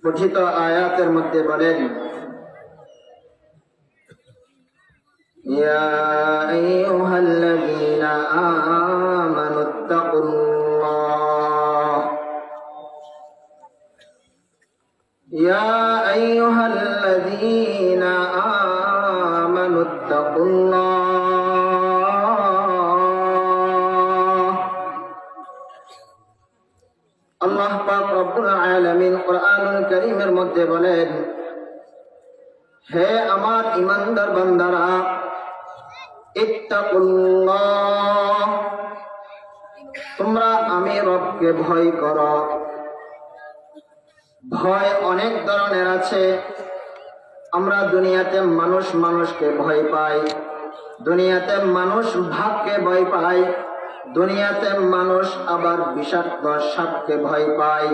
পঠিত আয়াতের মধ্যে বলেন, ইয়া আইয়ুহাল্লাযীনা আমানুত্তাকুল্লাহ, ইয়া আইয়ুহাল্লাযীনা আমানুত্তাকুল্লাহ। আল্লাহ পাক রব্বুল আলামিন কোরআনুল কারীমের মধ্যে বলেন, হে আমার ঈমানদার বান্দারা, ইত্তাকুল্লাহ, তোমরা আমি রবকে ভয় করো। ভয় অনেক ধরনের আছে। আমরা দুনিয়াতে মানুষ মানুষকে ভয় পাই, দুনিয়াতে মানুষ ভাগকে ভয় পায়, দুনিয়াতে মানুষ আবার বিষাক্ত সাপকে ভয় পায়।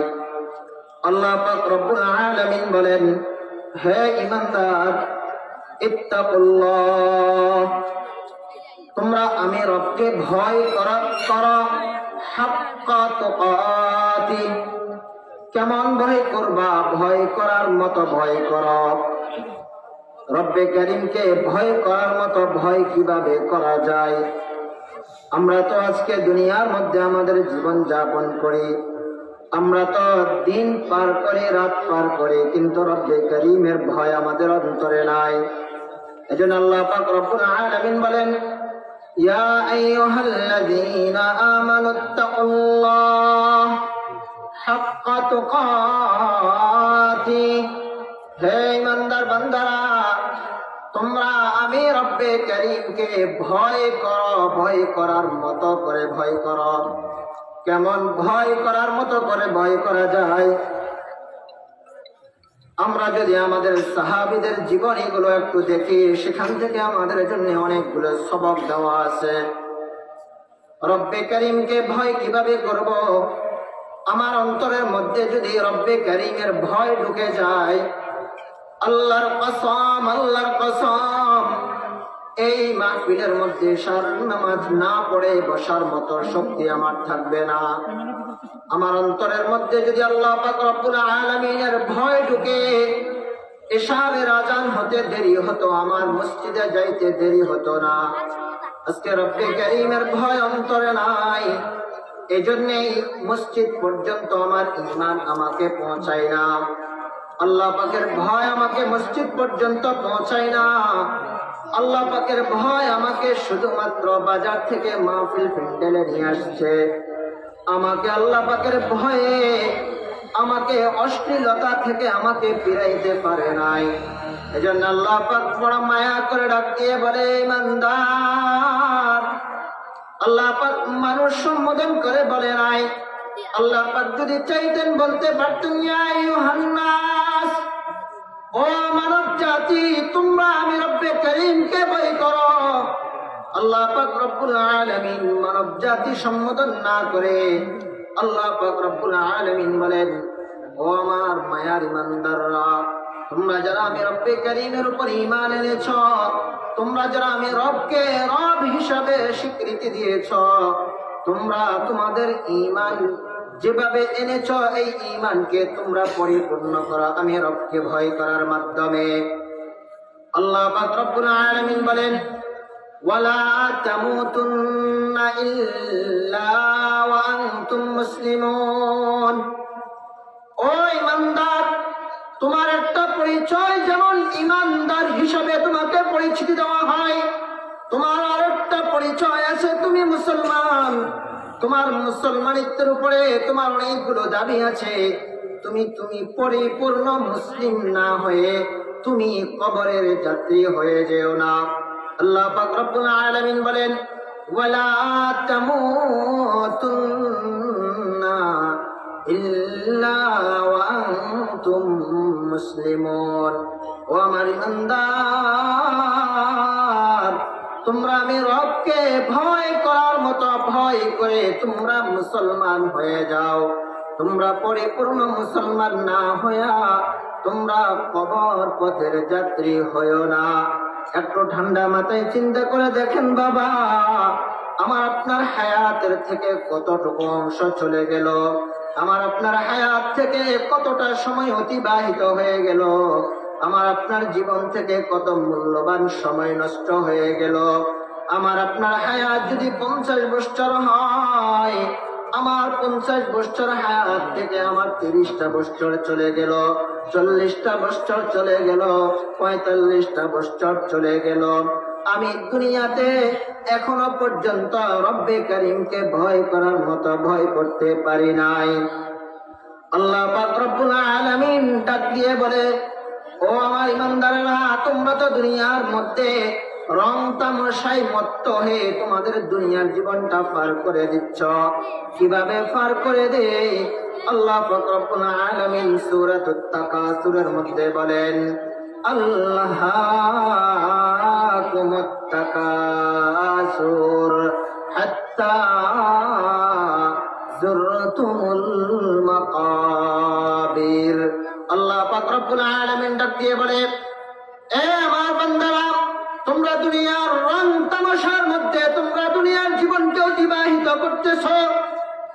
আল্লাহ পাক রব্বুল আলামিন বলেন, হে ঈমানদার, ইত্তাকুল্লাহ, তোমরা আমি রবকে ভয় করো হাক্কা তুকাতি। কেমন ভয় করবা? ভয় করার মতো ভয় করো। রব্বে কারীমকে ভয় করার মতো ভয় কিভাবে করা যায়? আমরা তো আজকে দুনিয়ার মধ্যে আমাদের জীবন যাপন করি, আমরা তো দিন পার করে রাত পার করে, কিন্তু রব্বে কারীমের ভয় আমাদের অন্তরে নাই। এজন্য আল্লাহ পাক রব্বুল আলামিন বলেন, ইয়া আইয়ুহাল্লাযীনা আমানুত্তাকুল্লাহ হাক্কা তুকাতি। হে ঈমানদার বান্দারা, তোমরা আমি রব্বে কারীমকে ভয় করো, ভয় করার মতো করে ভয় করো। কেমন ভয় করার মতো করে ভয় করা যায়? আমরা যদি আমাদের সাহাবীদের জীবনীগুলো একটু দেখি, সেখান থেকে আমাদের জন্য অনেকগুলো সবক দেওয়া আছে। রব্বে কারীমকে ভয় কিভাবে করব? আমার অন্তরের মধ্যে যদি রব্বে কারীমের ভয় ঢুকে যায়, আল্লাহর কসম, আল্লাহর কসম, এই মাহফিলের মধ্যে সার নামাজ না পড়ে বসার মতো শক্তি আমার থাকবে না। আমার অন্তরের মধ্যে যদি আল্লাহ পাক রব্বুল আলামিনের ভয় ঢুকে, ইশারের আজান হতে দেরি হতো, আমার মসজিদে যাইতে দেরি হতো না। আজকে রব্বে কারীমের ভয় অন্তরে নাই, এজন্যই মসজিদ পর্যন্ত আমার ঈমান আমাকে পৌঁছায় না। আল্লাহ পাকের ভয় আমাকে মসজিদ পর্যন্ত পৌঁছায় না। আল্লাহ পাকের ভয় আমাকে শুধুমাত্র বাজার থেকে মাহফিল প্যান্ডেলে নিয়ে আসছে। আমাকে আল্লাহ পাকের ভয়ে আমাকে অশ্লীলতা থেকে আমাকে ফিরাইতে পারে নাই। এজন্য আল্লাহ পাক বড় মায়া করে ডাক দিয়ে বলে, ঈমানদার। আল্লাহ পাক মানুষ সম্বোধন করে বলে নাই। আল্লাহ পাক যদি চাইতেন বলতে পারতেন, ইয়া আইয়ুহান নাস, ও মানব জাতি, তোমরা আমি রব্বে কারীমকে ভয় করো। আল্লাহ পাক রব্বুল আলামিন মানব জাতি সম্বোধন না করে আল্লাহ পাক রব্বুল আলামিন বলেন, ও আমার মায়ার ঈমানদাররা, তোমরা যারা আমি রব্বে কারীমের উপর ঈমান এনেছ, তোমরা যারা আমি রবকে রব হিসাবে স্বীকৃতি দিয়েছ, তোমরা তোমাদের ঈমান যেভাবে এনেছ, এই ঈমানকে তোমরা পরিপূর্ণ করো আমি রবকে ভয় করার মাধ্যমে। আল্লাহ পাক রব্বুল আলামিন বলেন, ওয়ালা তামুতুন্না ইল্লা ওয়া আনতুম মুসলিমুন। ও ঈমানদার, তোমার একটা পরিচয় যেমন ঈমানদার হিসাবে তোমাকে পরিচিতি দেওয়া হয়, তোমার আরেকটা পরিচয় আছে, তুমি মুসলমান। তোমার মুসলমানিত্বের উপরে তোমার অনেকগুলো দাবি আছে। তুমি পরিপূর্ণ মুসলিম না হয়ে তুমি কবরের যাত্রী হয়ে যেও না। আল্লাহ পাক রব্বুল আলামিন বলেন, ওয়ালা তামুতুন্না ইল্লা ওয়া আনতুম মুসলিমুন। ও আমার ঈমানদার, তোমরা আমি রবকে ভয় করার মতো ভয় করে তোমরা মুসলমান হয়ে যাও। তোমরা পরিপূর্ণ মুসলমান না হইয়া তোমরা কবর পথের যাত্রী হইও না। একটু ঠান্ডা মাথায় চিন্তা করে দেখেন বাবা, আমার আপনার হায়াতের থেকে কতটুকু অংশ চলে গেল। আমার আপনার হায়াত থেকে কতটা সময় অতিবাহিত হয়ে গেল, আমার আপনার জীবন থেকে কত মূল্যবান সময় নষ্ট হয়ে গেল। আমার আপনার হায়াত যদি 50 বছর হয়, আমার 50 বছর হায়াত থেকে আমার 30টা বছর চলে গেল, 40টা বছর চলে গেল, 45টা বছর চলে গেল। আমি দুনিয়াতে এখনো পর্যন্ত রব্বে কারীমকে ভয় করার মতো ভয় করতে পারি নাই। আল্লাহ পাক রব্বুল আলামিন ডাক দিয়ে বলে, ও আমার ইমানদারেরা, তোমরা তো দুনিয়ার মধ্যে রং তামাশায় মত্ত হয়ে তোমাদের দুনিয়ার জীবনটা পার করে দিচ্ছ। কিভাবে পার করে দে? আল্লাহ পাক রব্বুল আলামিন সূরাতুত তাকাসুরের মধ্যে বলেন, আল্লাহাকুমুত তাকাসুর হাত্তা যুরতুমুল মাকাবির। আল্লাহ পাক রব্বুল আলামিন ডাক দিয়ে বলে, এ আমার বান্দারা, তোমরা দুনিয়ার রং তামাশার মধ্যে তোমরা দুনিয়ার জীবনকে অতিবাহিত করতেছো।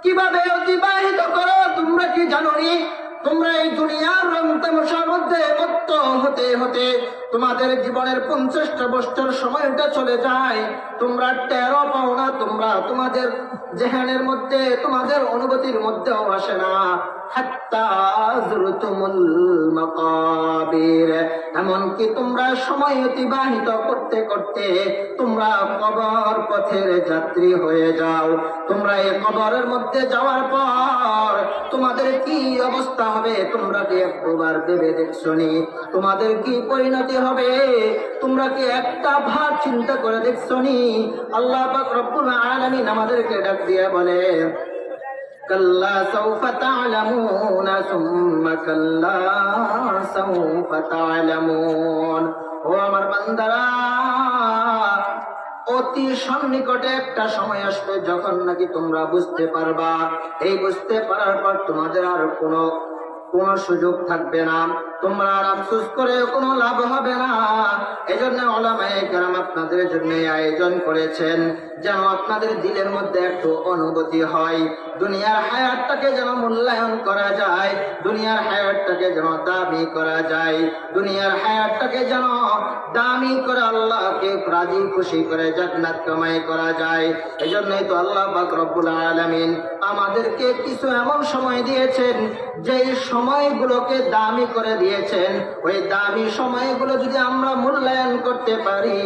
কিভাবে অতিবাহিত করো তোমরা কি জানো নি? তোমরা এই দুনিয়ার রং তামাশার মধ্যে মত্ত হতে হতে তোমাদের জীবনের 50টা বছর সময়টা চলে যায়, তোমরা টেরও পাও না, তোমরা তোমাদের জেহানের মধ্যে তোমাদের অনুভূতির মধ্যেও আসে না। হাত্তা যুরতুমুল মাকাবির, এমনকি তোমরা সময় অতিবাহিত করতে করতে তোমরা কবর পথের যাত্রী হয়ে যাও। তোমরা এই কবরের মধ্যে যাওয়ার পর তোমাদের কি অবস্থা হবে তোমরা কি একবার ভেবে দেখছনি? তোমাদের কি পরিণতি হবে তোমরা কি একটা ভার চিন্তা করে দেখছনি? আল্লাহ পাক রব্বুল আলামিন আমাদেরকে ডাক দিয়ে বলে, কাল্লা সাউফা তা'লামুন সুম্মা কাল্লা সাউফা তা'লামুন। ও আমার বান্দারা, অতি সন্নিকটে একটা সময় আসবে যখন নাকি তোমরা বুঝতে পারবা। এই বুঝতে পারার পর তোমাদের আর কোনো সুযোগ থাকবে না, তোমরা আর আফসোস করে কোনো লাভ হবে না। এজন্য উলামায়ে কেরাম আপনাদের জন্য আয়োজন করেছেন যেন আপনাদের দিলের মধ্যে একটু অনুভূতি হয়, দুনিয়ার হায়াতটাকে যেন মূল্যায়ন করা যায়, দুনিয়ার হায়াতটাকে যেন দামি করা যায়, দুনিয়ার হায়াতটাকে যেন দামি করে আল্লাহকে রাজি খুশি করে জান্নাত কামাই করা যায়। এজন্যই তো আল্লাহ পাক রব্বুল আলামিন আমাদেরকে কিছু এমন সময় দিয়েছেন যেই সময়গুলোকে দামি করে দিয়েছেন। ওই দামি সময়গুলো যদি আমরা মূল্যায়ন করতে পারি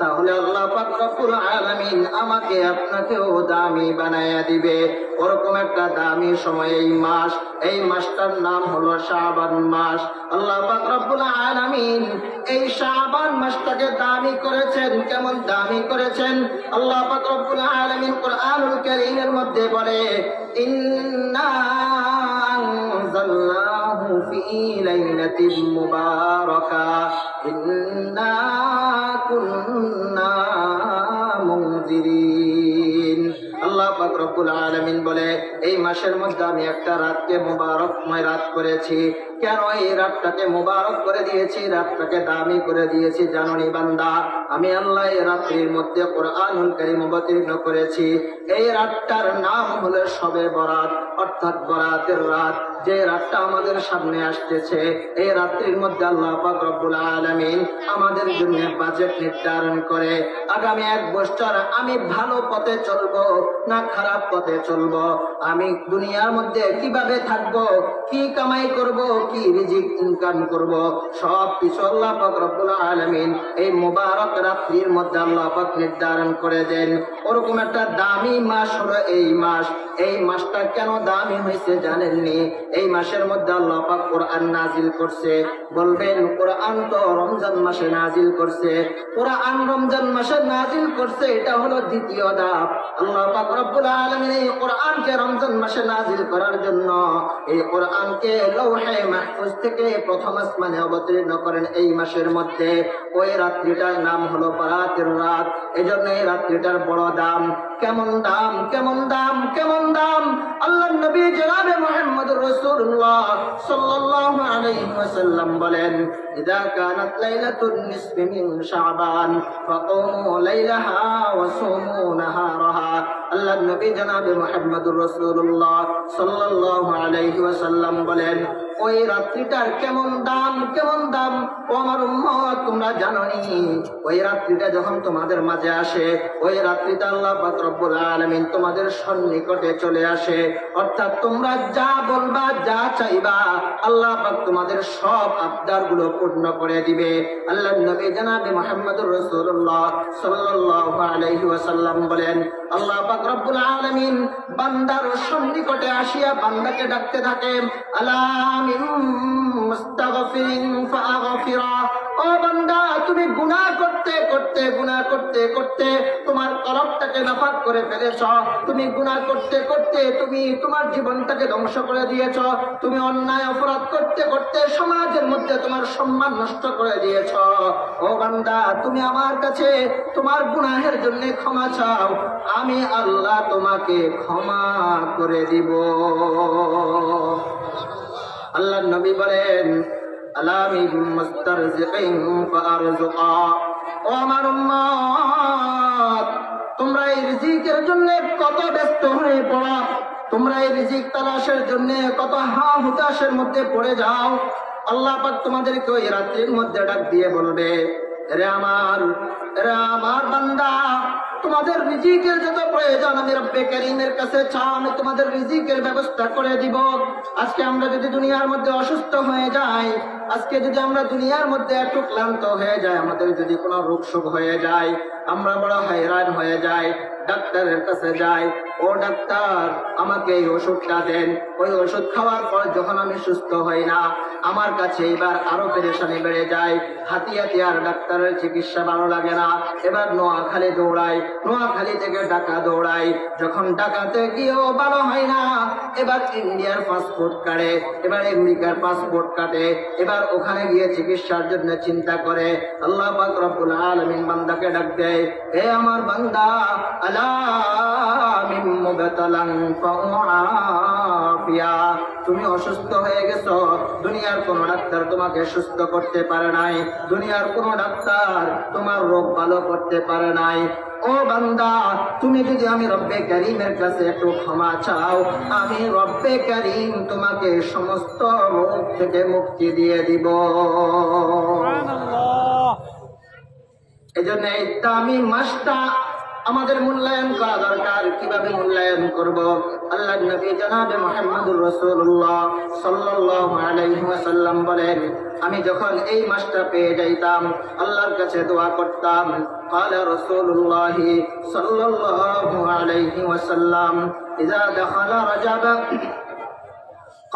তাহলে আল্লাহ পাক রব্বুল আলামিন আমাকে আপনাকেও দামি বানায়া দিবে। ওরকম একটা দামি সময় এই মাসটার নাম হলো শাবান মাস। আল্লাহ পাক রব্বুল আলামিন এই শাবান মাসটাকে দামি করেছেন। কেমন দামি করেছেন? আল্লাহ পাক রব্বুল আলামিন কুরআনুল কারীমের মধ্যে বলে, ইন্না আনজালনাহু ফি লাইলাতিন মুবারাকা ইন্না কুন্না মুনজিরিন। আল্লাহ পাক রব্বুল আলামিন বলে, এই মাসের মধ্যে আমি একটা রাতকে মুবারকময় রাত করেছি। কেন এই রাতটাকে মুবারক করে দিয়েছি, রাতটাকে দামি করে দিয়েছি জানোনি বান্দা? আমি আল্লাহ এই রাত্রির মধ্যে কুরআনুল কারীম অবতীর্ণ করেছি। এই রাতটার নাম হলো শবে বরাত, অর্থাৎ বরাতের রাত। যে রাতটা আমাদের সামনে আসতেছে, এই রাত্রির মধ্যে আল্লাহ পাক রব্বুল আলামিন আমাদের জন্য বাজেট নির্ধারণ করে আগামী 1 বছর আমি ভালো পথে চলবো না খারাপ পথে চলবো, আমি দুনিয়ার মধ্যে কিভাবে থাকবো, কি কামাই করব, কি রিজিক ইনকাম করব, সব কিছু আল্লাহ পাক রব্বুল আলামিন এই মুবারক রাত্রির মধ্যে আল্লাহ পাক নির্ধারণ করে দেন। ওরকম একটা দামি মাস হলো এই মাস। এই মাসটা কেন দামি হয়েছে জানেননি? এই মাসের মধ্যে আল্লাহ পাক কোরআন নাজিল করছে। বলবেন কোরআন তো রমজান মাসে নাজিল করছে। কোরআন রমজান মাসে নাজিল করছে, এটা হলো দ্বিতীয় ধাপ। আল্লাহ পাক রব্বুল আলামিন এই কোরআনকে রমজান মাসে নাজিল করার জন্য এই কোরআনকে লৌহে মাহফুজ থেকে প্রথম আসমানে অবতীর্ণ করেন এই মাসের মধ্যে। ওই রাত্রিটার নাম হলো বরাতের রাত। এজন্য এই রাত্রিটার বড় দাম। কেমন দাম, কেমন দাম, কেমন দাম। আল্লাহর নবী জনাবে মুহাম্মদুর রাসূলুল্লাহ সাল্লাল্লাহু আলাইহি ওয়াসাল্লাম বলেন, ইযা কানাত লাইলাতুন নিসফি মিন শাবান ফাকুমু লাইলাহা ওয়া সুমু নাহারাহা। আল্লাহর নবী জনাবে মুহাম্মদুর রাসূলুল্লাহ সাল্লাল্লাহু আলাইহি ওয়াসাল্লাম বলেন, ওই রাত্রিটার কেমন দাম, কেমন দাম। ও আমার উম্মত, তোমরা জানোনি ওই রাত্রিটা যখন তোমাদের মাঝে আসে, ওই রাত্রিটা আল্লাহ পাক রব্বুল আলামিন তোমাদের সন্নিকটে চলে আসে। অর্থাৎ তোমরা যা বলবা, যা চাইবা, আল্লাহ পাক তোমাদের সব আবদার গুলো পূর্ণ করে দিবে। আল্লাহর নবী জনাবে মুহাম্মদুর রাসূলুল্লাহ সাল্লাল্লাহু আলাইহি ওয়াসাল্লাম বলেন, আল্লাহ পাক রব্বুল আলামিন বান্দার সন্নিকটে আসিয়া বান্দাকে ডাকতে থাকে, আলা মিন মুস্তাগফিরিন ফাগফিরা। ও বান্দা, তুমি গুনাহ করতে করতে, গুনাহ করতে করতে তোমার কলবটাকে নাপাক করে ফেলেছ। তুমি গুনাহ করতে করতে তুমি তোমার জীবনটাকে ধ্বংস করে দিয়েছ। তুমি অন্যায় অপরাধ করতে করতে সমাজের মধ্যে তোমার সম্মান নষ্ট করে দিয়েছ। ও বান্দা, তুমি আমার কাছে তোমার গুনাহের জন্য ক্ষমা চাও, আমি আল্লাহ তোমাকে ক্ষমা করে দিব। আল্লাহর নবী বলেন, আলামি মুস্তারজিকিন ফারজুকা। ও আমার উম্মত, তোমরা এই রিজিকের জন্য কত ব্যস্ত হয়ে পড়ো, তোমরা এই রিজিক তালাশের জন্য কত হুতাশের মধ্যে পড়ে যাও। আল্লাহ পাক তোমাদেরকে ওই রাত্রির মধ্যে ডাক দিয়ে বলবে, রে আমার বান্দা, তোমাদের রিজিকের যত প্রয়োজন আমি রব্বে কারীমের কাছে চাও, আমি তোমাদের রিজিকের ব্যবস্থা করে দিব। আজকে আমরা যদি দুনিয়ার মধ্যে অসুস্থ হয়ে যাই, আজকে যদি আমরা দুনিয়ার মধ্যে একটু ক্লান্ত হয়ে যাই, আমাদের যদি কোনো রোগ শোক হয়ে যায়, আমরা বড় হয়রান হয়ে যাই, ডাক্তারের কাছে যাই, ও ডাক্তার আমাকে এই ওষুধটা দেন। ওই ওষুধ খাওয়ার পর যখন আমি সুস্থ হই না, আমার কাছে এবার আরো পেরেশানি বেড়ে যায়। হাতি আর ডাক্তারের চিকিৎসা ভালো লাগে না, এবার নোয়াখালী দৌড়াই, নোয়াখালী থেকে ঢাকা দৌড়াই। যখন ঢাকাতে গিয়েও ভালো হয় না, এবার ইন্ডিয়ার পাসপোর্ট কাটে, এবার আমেরিকার পাসপোর্ট কাটে, এবার ওখানে গিয়ে চিকিৎসার জন্য চিন্তা করে। আল্লাহ পাক রব্বুল আলামিন বান্দাকে ডাক দেয়, হে আমার বান্দা, আলা মিন মুবতালান ফাআফিয়া। তুমি অসুস্থ হয়ে গেছো, দুনিয়ার কোন ডাক্তার তোমাকে সুস্থ করতে পারে নাই, দুনিয়ার কোন ডাক্তার তোমার রোগ ভালো করতে পারে নাই। ও বান্দা, তুমি যদি আমি রব্বে কারীমের কাছে একটু ক্ষমা চাও, আমি রব্বে কারীম তোমাকে সমস্ত রোগ থেকে মুক্তি দিয়ে দিব। এজন্য এই দামি মাসটা আমাদের মূল্যায়ন করা দরকার। কিভাবে মূল্যায়ন করব? আল্লাহর নবী জনাবে মুহাম্মদুর রাসূলুল্লাহ সাল্লাল্লাহু আলাইহি ওয়াসাল্লাম বলেন, আমি যখন এই মাসটা পেয়ে যাইতাম, আল্লাহর কাছে দোয়া করতাম। قال رسول الله صلى الله عليه وسلم إذا دخل رجب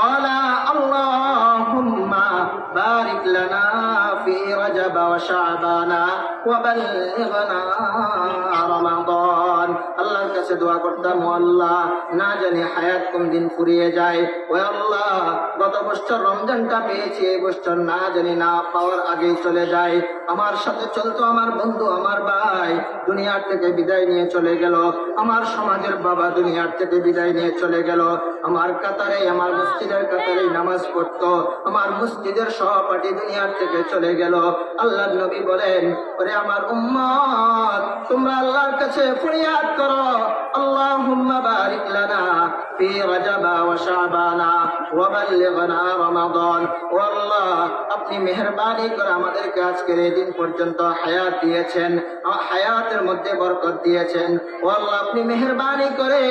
قال اللهم بارك لنا في رجب وشعبان وبلغنا رمضان। আল্লাহর কাছে দোয়া করতাম, ও আল্লাহ, না জানি হায়াত কোন দিন ফুরিয়ে যায়, ও আল্লাহ, গত বছর রমজানটা পেয়েছি, এই বছর না জানি না পাওয়ার আগেই চলে যায়। আমার সাথে চলতো আমার বন্ধু, আমার ভাই দুনিয়ার থেকে বিদায় নিয়ে চলে গেল, আমার সমাজের বাবা দুনিয়ার থেকে বিদায় নিয়ে চলে গেল, আমার কাতারে, আমার মসজিদের কাতারে নামাজ পড়তো, আমার মসজিদের সহপাঠী দুনিয়ার থেকে চলে গেল। আল্লাহর নবী বলেন, ওরে আমার উম্মত, তোমরা আল্লাহর কাছে ফরিয়াদ করো, আল্লাহুম্মা বারিক লানা ফি রাজাবা ওয়া শাবানা ওয়া বাল্লিগনা রমাদান। ও আল্লাহ, আপনি মেহেরবানি করে আমাদেরকে আজকের এই দিন পর্যন্ত হায়াত দিয়েছেন, হায়াতের মধ্যে বরকত দিয়েছেন। ও আল্লাহ, আপনি মেহেরবানি করে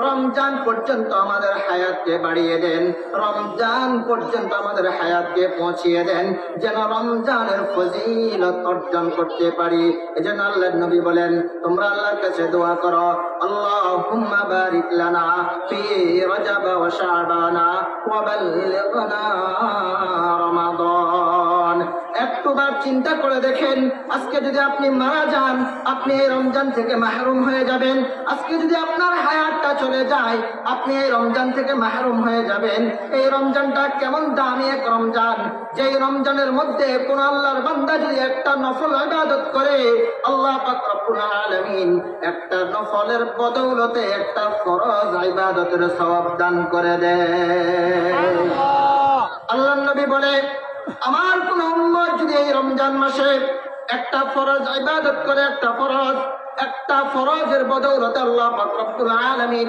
রমজান পর্যন্ত আমাদের হায়াতকে বাড়িয়ে দেন, রমজান পর্যন্ত আমাদের হায়াতকে পৌঁছিয়ে দেন, যেন রমজানের ফজিলত অর্জন করতে পারি। এজন্য আল্লাহর নবী বলেন, তোমরা আল্লাহর কাছে দোয়া করো, আল্লাহুম্মা বারিক লানা ফি রাজাব ওয়া শাবানা ওয়া বাল্লিগনা রমাদান। একটু একটুবার চিন্তা করে দেখেন, আজকে যদি আপনি মারা যান, আপনি এই রমজান থেকে মাহরুম হয়ে যাবেন। আজকে যদি আপনার হায়াতটা চলে যায়, আপনি এই রমজান থেকে মাহরুম হয়ে যাবেন। এই রমজানটা কেমন দামি এক রমজান, যেই রমজানের মধ্যে কোন আল্লাহর বান্দা যদি একটা নফল ইবাদত করে, আল্লাহ পাক রব্বুল আলামিন একটা নফলের বদৌলতে একটা ফরজ ইবাদতের সওয়াব দান করে দেয়। আল্লাহর নবী বলে, আমার কোন উম্মত যদি এই রমজান মাসে একটা ফরজ ইবাদত করে, একটা ফরজের বদৌলতে আল্লাহ পাক রব্বুল আলামিন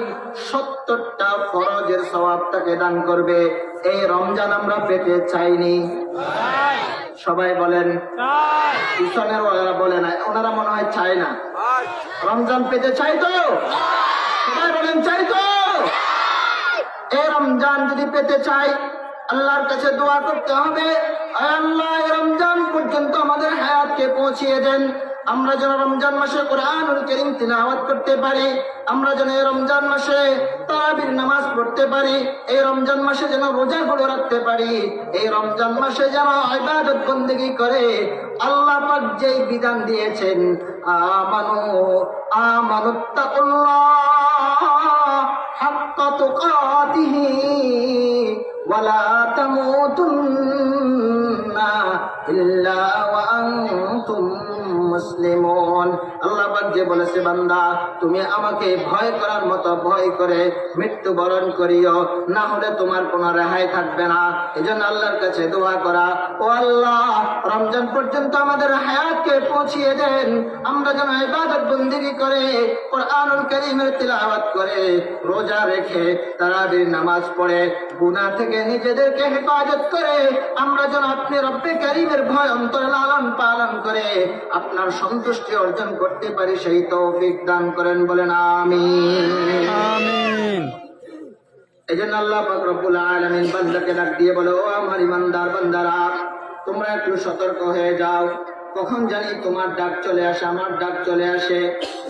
70টা ফরজের সওয়াব তাকে দান করবে। এই রমজান আমরা পেতে চাইনি? সবাই বলেন। পিছনের ওরা বলে না, ওনারা মনে হয় চায় না। রমজান পেতে চাই তো? সবাই বলেন চাই তো? এই রমজান যদি পেতে চাই, আল্লাহর কাছে দোয়া করতে হবে, আল্লাহ এই রমজান পর্যন্ত আমাদের হায়াতকে পৌঁছিয়ে দেন। আমরা যেন রমজান মাসে কোরআনুল কারীম তিলাওয়াত করতে পারি, আমরা যেন এই রমজান মাসে তারাবির নামাজ পড়তে পারি, এই রমজান মাসে যেন রোজাগুলো রাখতে পারি, এই রমজান মাসে যেন ইবাদত বন্দেগী করে আল্লাহ পাক যেই বিধান দিয়েছেন, আমানুত্তাকুল্লাহ হাক্কা তুকাতিহি ওয়ালা তামুতুন্না ইল্লা ওয়া আনতুম মুসলিমুন। আল্লাহ পাক যে বলেছে, বান্দা তুমি আমাকে ভয় করার মতো ভয় করে মৃত্যুবরণ করিও, না হলে তোমার কোনো রেহাই থাকবে না। এজন্য আল্লাহর কাছে দোয়া করা, ও আল্লাহ রমজান পর্যন্ত আমাদের হায়াতকে পৌঁছিয়ে দেন, আমরা যেন ইবাদত বন্দেগী করে কোরআনুল কারীমের তিলাওয়াত করে রোজা রেখে তারাবির নামাজ পড়ে গুনাহ থেকে নিজেদেরকে হেফাজত করে আমরা যেন আপনি রব্বে কারীমের ভয় অন্তরে লালন পালন করে আপনার সন্তুষ্টি অর্জন করতে পারি, সেই তৌফিক দান করেন, বলেন আমিন। আমিন। এজন্য আল্লাহ পাক রব্বুল আলামিন বান্দাকে ডাক দিয়ে বলে, ও আমার ইমানদার বান্দারা, তোমরা একটু সতর্ক হয়ে যাও, কখন জানি তোমার ডাক চলে আসে, আমার ডাক চলে আসে।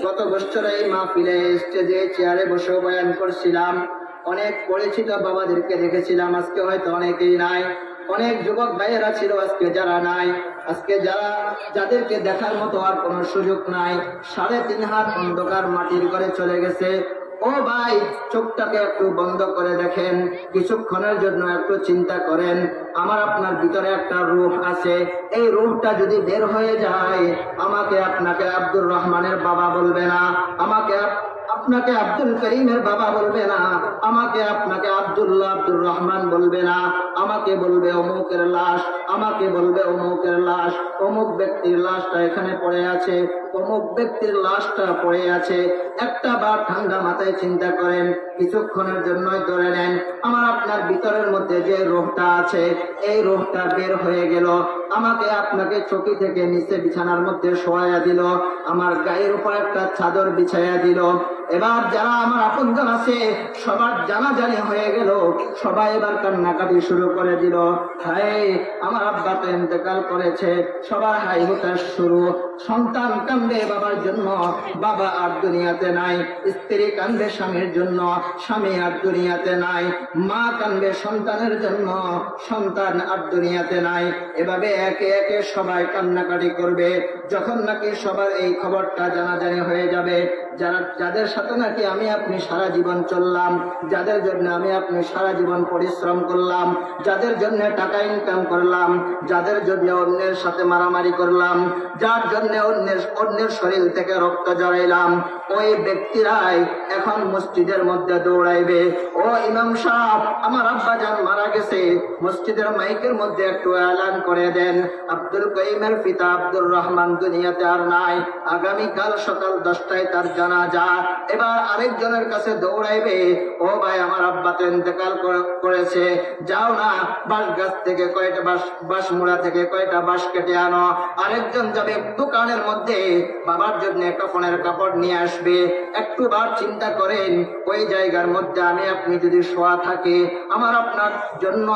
গত বছর এই মাহফিলে স্টেজে চেয়ারে বসে বয়ান করছিলাম, অনেক পরিচিত বাবাদেরকে দেখেছিলাম, আজকে হয়তো অনেকেই নাই। অনেক যুবক ভাইয়েরা ছিল আজকে যারা নাই, আজকে যাদেরকে দেখার মতো আর কোনো সুযোগ নাই। 3.5 হাত অন্ধকার মাটির ঘরে চলে গেছে। ও ভাই, চোখটাকে একটু বন্ধ করে দেখেন, কিছুক্ষণের জন্য একটু চিন্তা করেন, আমার আপনার ভিতরে একটা রূহ আছে, এই রূহটা যদি বের হয়ে যায়, আমাকে আপনাকে আব্দুর রহমানের বাবা বলবে না, আমাকে আপনাকে আব্দুল করিমের বাবা বলবে না, আমাকে আপনাকে আব্দুল্লাহ আব্দুর রহমান বলবে না, আমাকে বলবে অমুকের লাশ, আমাকে বলবে অমুকের লাশ, অমুক ব্যক্তির লাশটা এখানে পড়ে আছে, অমুক ব্যক্তির লাশটা পড়ে আছে। একটা বার ঠান্ডা মাথায় চিন্তা করেন, কিছুক্ষণের জন্যই ধরে নেন আমার আপনার ভিতরের মধ্যে যে রূহটা আছে, এই রূহটা বের হয়ে গেল, আমাকে আপনাকে চকি থেকে নিচে বিছানার মধ্যে শোয়াইয়া দিল, আমার গায়ের উপর একটা চাদর বিছাইয়া দিল। এবার যারা আমার আপনজন আছে সবার জানাজানি হয়ে গেল, সবাই এবার কান্নাকাটি শুরু করে দিল, হায় আমার আব্বা তো ইন্তেকাল করেছে, সবার হাই হুতাশ শুরু। সন্তান কান্দে বাবার জন্য, বাবা আর দুনিয়াতে নাই, স্ত্রী কান্দে স্বামীর জন্য, স্বামী আর দুনিয়াতে নাই, মা কান্দে সন্তানের জন্য, সন্তান আর দুনিয়াতে নাই। এভাবে একে একে সবাই কান্নাকাটি করবে। যখন নাকি সবার এই খবরটা জানাজানি হয়ে যাবে, যাদের সাথে নাকি আমি আপনি সারা জীবন চললাম, যাদের জন্য আমি আপনি সারা জীবন পরিশ্রম করলাম, যাদের জন্য টাকা ইনকাম করলাম, যাদের জন্য অন্যের সাথে মারামারি করলাম, যার জন্য অন্যের শরীর থেকে রক্ত জড়াইলাম, ওই ব্যক্তিরাই এখন মসজিদের মধ্যে দৌড়াইবে, ও ইমাম সাহেব আমার আব্বা জান মারা গেছে, মসজিদের মাইকের মধ্যে একটু এলান করে দেন, আব্দুল করিমের পিতা আব্দুর রহমান দুনিয়াতে আর নাই, আগামীকাল সকাল 10টায় তার জানাজা। এবার আরেকজনের কাছে দৌড়াইবে, ও ভাই আমার আব্বা তো ইন্তেকাল করেছে, যাও না বাঁশ গাছ থেকে কয়টা বাঁশ মুড়া থেকে কয়টা বাঁশ কেটে আনো। আরেকজন যাবে দোকানের মধ্যে বাবার জন্য কাফনের কাপড় নিয়ে আসবে। একটু বার চিন্তা করেন, ওই জায়গার মধ্যে আমি আপনি যদি শোয়া থাকে, আমার আপনার জন্য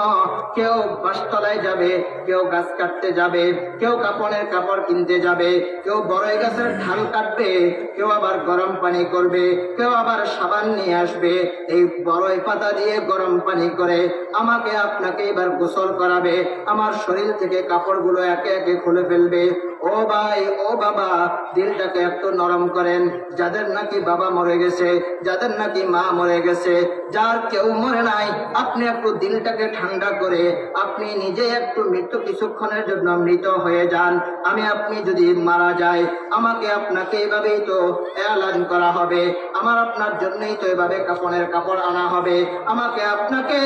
কেউ বাঁশতলায় যাবে, কেউ গাছ কাটতে যাবে, কেউ কাপড়ের কাপড় কিনতে যাবে, কেউ বড়ই গাছের ঢাল কাটবে, কেউ আবার গরম পানি করবে, কেউ আবার সাবান নিয়ে আসবে। এই বড়ই পাতা দিয়ে গরম পানি করে আমাকে আপনাকে এবার গোসল করাবে, আমার শরীর থেকে কাপড়গুলো একে একে খুলে ফেলবে। ও ভাই, ও বাবা, দিলটাকে একটু নরম করেন। যাদের নাকি বাবা মরে গেছে, যাদের নাকি মা মরে গেছে, যার কেউ মরে নাই, আপনি একটু দিলটাকে ঠান্ডা করে আপনি নিজে একটু মৃত্যু কিছুক্ষণের জন্য মৃত হয়ে যান। আমি আপনি যদি মারা যায়, আমাকে আপনাকে এভাবেই তো এলান করা হবে, আমার আপনার জন্যই তো এভাবে কাপড়ের কাপড় আনা হবে, আমাকে আপনাকে